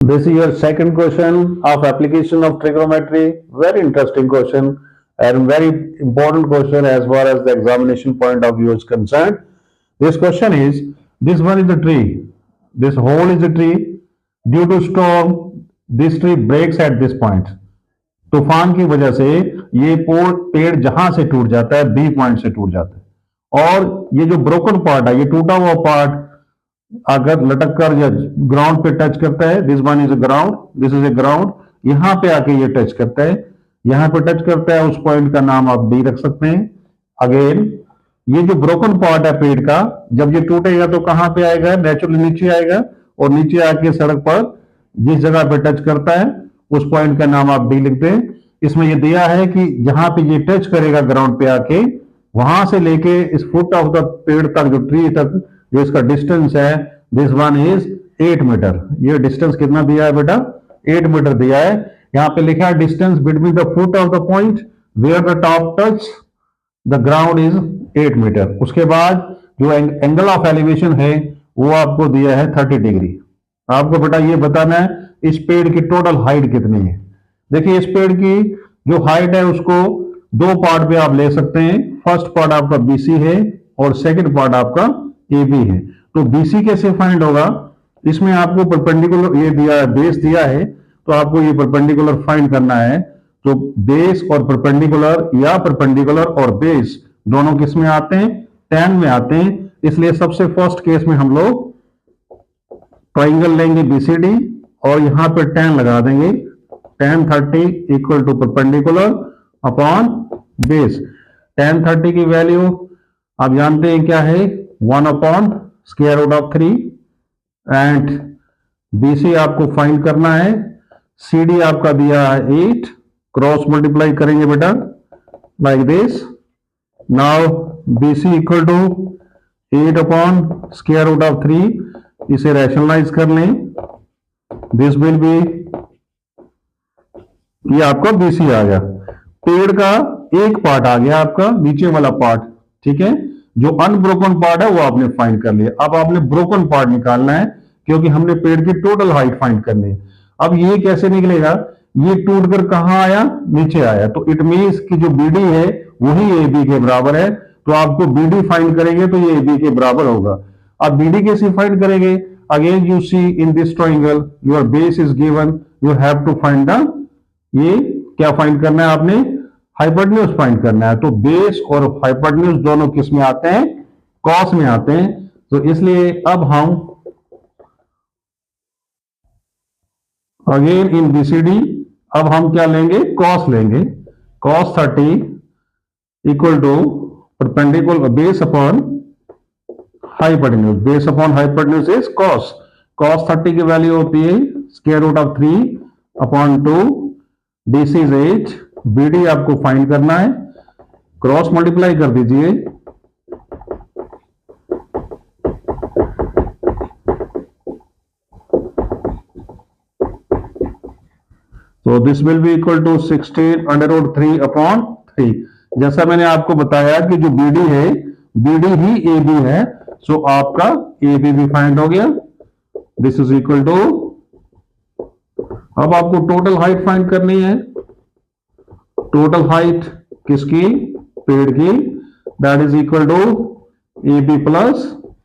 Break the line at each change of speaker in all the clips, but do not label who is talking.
This is your second question of application of trigonometry. Very interesting question and very important question as far as the examination point of view is concerned. This question is, this one is the tree. This whole is a tree. Due to storm, this tree breaks at this point. तूफान की वजह से ये पेड़ जहां से टूट जाता है, बी पॉइंट से टूट जाता है, और ये जो ब्रोकन पार्ट है, ये टूटा हुआ पार्ट अगर लटक कर या ग्राउंड पे टच करता है, this one is a ground, this is a ground, यहां पे आके ये टच करता है, यहां पे टच करता है, उस पॉइंट का नाम आप डी रख सकते हैं। अगेन ये जो ब्रोकन पार्ट है पेड़ का, जब ये टूटेगा तो कहां पे आएगा, नेचुरली नीचे आएगा, और नीचे आके सड़क पर जिस जगह पे टच करता है उस पॉइंट का नाम आप डी लिख दें। इसमें ये दिया है कि जहां पे ये टच करेगा ग्राउंड पे आके, वहां से लेके इस फुट ऑफ द पेड़ तक, जो ट्री तक जो इसका डिस्टेंस है, दिस वन इज 8 मीटर। ये डिस्टेंस कितना दिया है बेटा, 8 मीटर दिया है। यहां पे लिखा है distance between the foot of the point where the top touch the ground is 8 metre. उसके बाद जो एंगल ऑफ एलिवेशन है वो आपको दिया है 30 डिग्री। आपको बेटा ये बताना है इस पेड़ की टोटल हाइट कितनी है। देखिए इस पेड़ की जो हाइट है उसको दो पार्ट पे आप ले सकते हैं। फर्स्ट पार्ट आपका बीसी है और सेकंड पार्ट आपका AB है। तो BC कैसे फाइंड होगा, इसमें आपको परपेंडिकुलर ये दिया है, बेस दिया है, तो आपको ये परपेंडिकुलर फाइंड करना है। तो बेस और परपेंडिकुलर या परपेंडिकुलर और बेस दोनों किस में आते हैं, tan में आते हैं। इसलिए सबसे फर्स्ट केस में हम लोग ट्राइंगल लेंगे BCD और यहां पे tan लगा देंगे, tan 30 equal to perpendicular upon base. tan 30 की वैल्यू आप जानते हैं क्या है, 1 upon square root of 3, and BC आपको फाइंड करना है। CD आपका दिया है 8, क्रॉस मल्टीप्लाई करेंगे बेटा like this. Now BC equal to 8 upon square root of 3, इसे रैशनलाइज कर लें, दिस विल बी, ये आपका BC आ गया। पेड़ का एक पार्ट आ गया आपका नीचे वाला पार्ट, ठीक है। जो अनब्रोकन पार्ट है वो आपने फाइंड कर लिया। अब आपने ब्रोकन पार्ट निकालना है क्योंकि हमने पेड़ की टोटल हाइट फाइंड करनी है। अब ये कैसे निकलेगा, ये टूटकर कहां आया, नीचे आया, तो इट मींस कि जो BD है वही AB के बराबर है। तो आपको BD फाइंड करेंगे तो ये AB के बराबर होगा। अब BD कैसे फाइंड करेंगे, again you see in this triangle your base is given, you have to find the, ये क्या फाइंड करना है आपने, हाइपोटेन्यूज फाइंड करना है। तो बेस और हाइपोटेन्यूज दोनों किस में आते हैं, कॉस में आते हैं। तो इसलिए अब हम अगेन इन BCD अब हम क्या लेंगे, कॉस लेंगे। Cos 30 equal to perpendicular base upon hypotenuse, base upon hypotenuse is cos. Cos 30 की वैल्यू होती है square root of 3 upon 2, BC is 8, BD आपको फाइंड करना है, क्रॉस मल्टीप्लाई कर दीजिए, तो this will be equal to 16 under root 3 upon 3। जैसा मैंने आपको बताया कि जो BD है, BD ही AB है, सो आपका AB भी फाइंड हो गया। दिस इज इक्वल टू, अब आपको टोटल हाइट फाइंड करनी है। टोटल हाइट किसकी, पेड़ की, that is equal to AB plus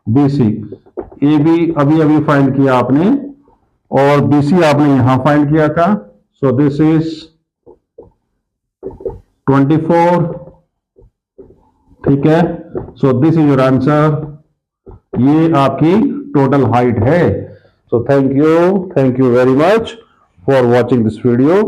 BC। AB अभी अभी फाइंड किया आपने और BC आपने यहां फाइंड किया था। सो दिस इज 24, ठीक है। So this is your answer, ये आपकी टोटल हाइट है। So thank you very much for watching this video.